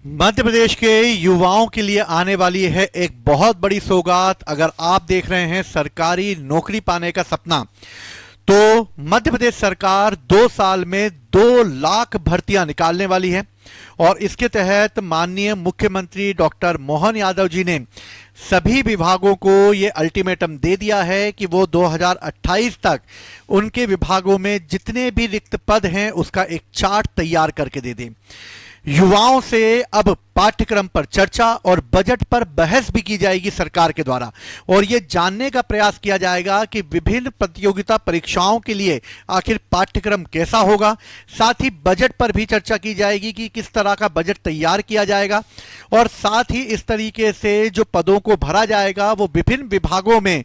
मध्य प्रदेश के युवाओं के लिए आने वाली है एक बहुत बड़ी सौगात। अगर आप देख रहे हैं सरकारी नौकरी पाने का सपना, तो मध्य प्रदेश सरकार 2 साल में 2 लाख भर्तियां निकालने वाली है। और इसके तहत माननीय मुख्यमंत्री डॉक्टर मोहन यादव जी ने सभी विभागों को ये अल्टीमेटम दे दिया है कि वो 2028 तक उनके विभागों में जितने भी रिक्त पद हैं उसका एक चार्ट तैयार करके दे दें। युवाओं से अब पाठ्यक्रम पर चर्चा और बजट पर बहस भी की जाएगी सरकार के द्वारा, और यह जानने का प्रयास किया जाएगा कि विभिन्न प्रतियोगिता परीक्षाओं के लिए आखिर पाठ्यक्रम कैसा होगा। साथ ही बजट पर भी चर्चा की जाएगी कि किस तरह का बजट तैयार किया जाएगा, और साथ ही इस तरीके से जो पदों को भरा जाएगा वो विभिन्न विभागों में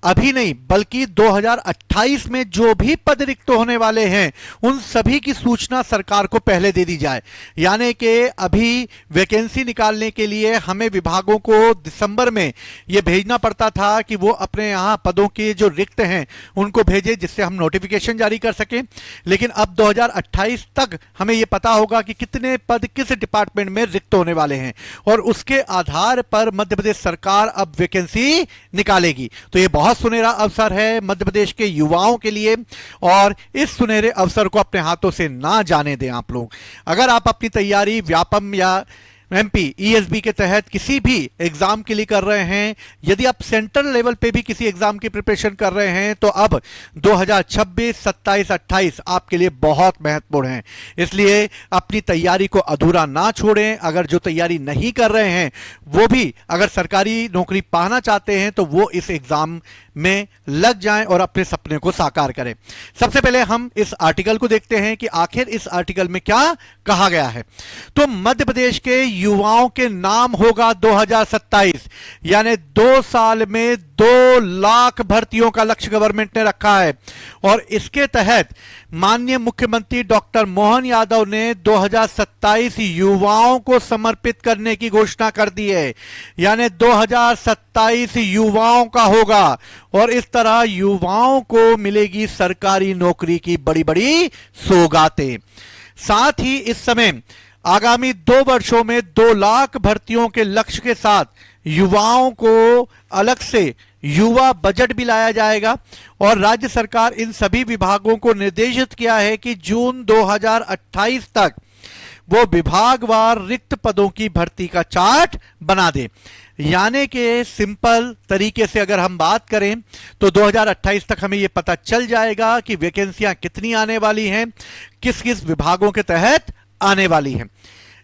अभी नहीं बल्कि 2028 में जो भी पद रिक्त होने वाले हैं उन सभी की सूचना सरकार को पहले दे दी जाए। यानी कि अभी वैकेंसी निकालने के लिए हमें विभागों को दिसंबर में यह भेजना पड़ता था कि वो अपने यहाँ पदों के जो रिक्त हैं उनको भेजे, जिससे हम नोटिफिकेशन जारी कर सकें। लेकिन अब 2028 तक हमें यह पता होगा कि कितने पद किस डिपार्टमेंट में रिक्त होने वाले हैं, और उसके आधार पर मध्य प्रदेश सरकार अब वैकेंसी निकालेगी। तो ये बहुत सुनहरा अवसर है मध्य प्रदेश के युवाओं के लिए, और इस सुनहरे अवसर को अपने हाथों से ना जाने दें आप लोग। अगर आप अपनी तैयारी व्यापम या एमपी ईएसबी के तहत किसी भी एग्जाम के लिए कर रहे हैं, यदि आप सेंट्रल लेवल पे भी किसी एग्जाम की प्रिपरेशन कर रहे हैं, तो अब 2026, 27, 28 आपके लिए बहुत महत्वपूर्ण है। इसलिए अपनी तैयारी को अधूरा ना छोड़ें। अगर जो तैयारी नहीं कर रहे हैं वो भी अगर सरकारी नौकरी पाना चाहते हैं तो वो इस एग्जाम में लग जाएं और अपने सपने को साकार करें। सबसे पहले हम इस आर्टिकल को देखते हैं कि आखिर इस आर्टिकल में क्या कहा गया है। तो मध्य प्रदेश के युवाओं के नाम होगा 2027, यानी 2 साल में 2 लाख भर्तियों का लक्ष्य गवर्नमेंट ने रखा है। और इसके तहत माननीय मुख्यमंत्री डॉक्टर मोहन यादव ने 2027 युवाओं को समर्पित करने की घोषणा कर दी है, यानी 2027 युवाओं का होगा। और इस तरह युवाओं को मिलेगी सरकारी नौकरी की बड़ी बड़ी सौगातें। साथ ही इस समय आगामी 2 वर्षों में 2 लाख भर्तियों के लक्ष्य के साथ युवाओं को अलग से युवा बजट भी लाया जाएगा। और राज्य सरकार इन सभी विभागों को निर्देशित किया है कि जून 2028 तक वो विभागवार रिक्त पदों की भर्ती का चार्ट बना दे। यानी कि सिंपल तरीके से अगर हम बात करें तो 2028 तक हमें यह पता चल जाएगा कि वैकेंसियां कितनी आने वाली हैं, किस किस विभागों के तहत आने वाली हैं।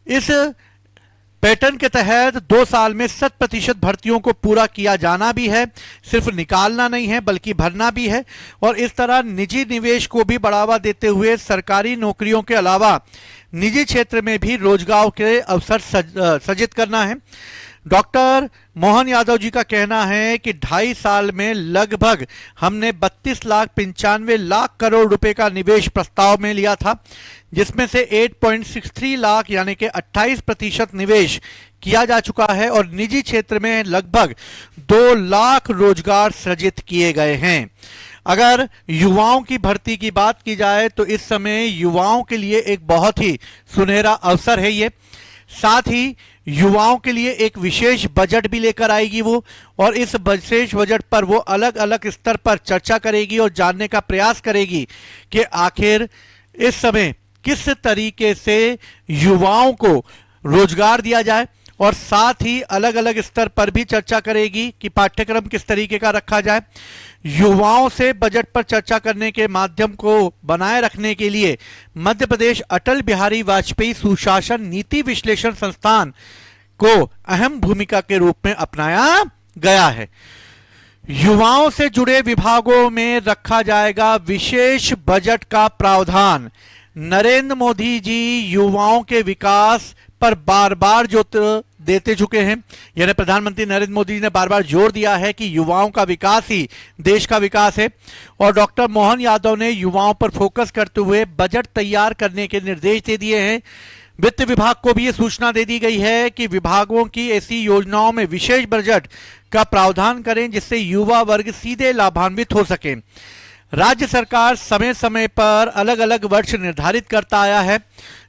इस पैटर्न के तहत 2 साल में 100% भर्तियों को पूरा किया जाना भी है, सिर्फ निकालना नहीं है बल्कि भरना भी है। और इस तरह निजी निवेश को भी बढ़ावा देते हुए सरकारी नौकरियों के अलावा निजी क्षेत्र में भी रोजगार के अवसर सृजित करना है। डॉक्टर मोहन यादव जी का कहना है कि 2.5 साल में लगभग हमने 32,95,00,000 करोड़ रुपए का निवेश प्रस्ताव में लिया था, जिसमें से 8.63 लाख यानी कि 28% निवेश किया जा चुका है, और निजी क्षेत्र में लगभग 2 लाख रोजगार सृजित किए गए हैं। अगर युवाओं की भर्ती की बात की जाए तो इस समय युवाओं के लिए एक बहुत ही सुनहरा अवसर है ये। साथ ही युवाओं के लिए एक विशेष बजट भी लेकर आएगी वो, और इस विशेष बजट पर वो अलग अलग स्तर पर चर्चा करेगी और जानने का प्रयास करेगी कि आखिर इस समय किस तरीके से युवाओं को रोजगार दिया जाए। और साथ ही अलग अलग स्तर पर भी चर्चा करेगी कि पाठ्यक्रम किस तरीके का रखा जाए। युवाओं से बजट पर चर्चा करने के माध्यम को बनाए रखने के लिए मध्य प्रदेश अटल बिहारी वाजपेयी सुशासन नीति विश्लेषण संस्थान को अहम भूमिका के रूप में अपनाया गया है। युवाओं से जुड़े विभागों में रखा जाएगा विशेष बजट का प्रावधान। नरेंद्र मोदी जी युवाओं के विकास पर बार बार जोर देते चुके हैं, यानी प्रधानमंत्री नरेंद्र मोदी जी ने बार बार जोर दिया है कि युवाओं का विकास ही देश का विकास है। और डॉक्टर मोहन यादव ने युवाओं पर फोकस करते हुए बजट तैयार करने के निर्देश दे दिए हैं। वित्त विभाग को भी यह सूचना दे दी गई है कि विभागों की ऐसी योजनाओं में विशेष बजट का प्रावधान करें जिससे युवा वर्ग सीधे लाभान्वित हो सके। राज्य सरकार समय समय पर अलग अलग वर्ष निर्धारित करता आया है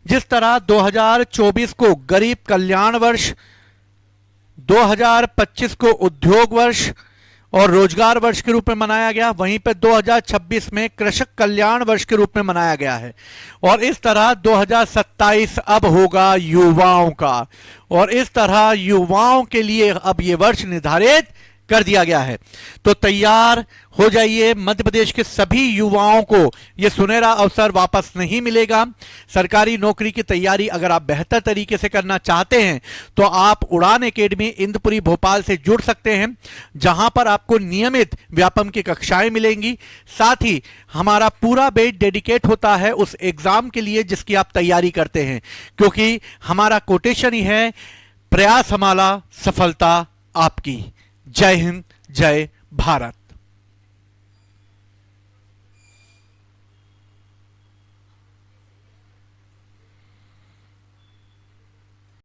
जिस तरह 2024 को गरीब कल्याण वर्ष, 2025 को उद्योग वर्ष और रोजगार वर्ष के रूप में मनाया गया, वहीं पे 2026 में कृषक कल्याण वर्ष के रूप में मनाया गया है। और इस तरह 2027 अब होगा युवाओं का, और इस तरह युवाओं के लिए अब ये वर्ष निर्धारित कर दिया गया है। तो तैयार हो जाइए, मध्य प्रदेश के सभी युवाओं को यह सुनहरा अवसर वापस नहीं मिलेगा। सरकारी नौकरी की तैयारी अगर आप बेहतर तरीके से करना चाहते हैं तो आप उड़ान एकेडमी इंदपुरी भोपाल से जुड़ सकते हैं, जहां पर आपको नियमित व्यापम की कक्षाएं मिलेंगी। साथ ही हमारा पूरा बैच डेडिकेट होता है उस एग्जाम के लिए जिसकी आप तैयारी करते हैं, क्योंकि हमारा कोटेशन ही है, प्रयास हमारा, सफलता आपकी। जय हिंद, जय भारत।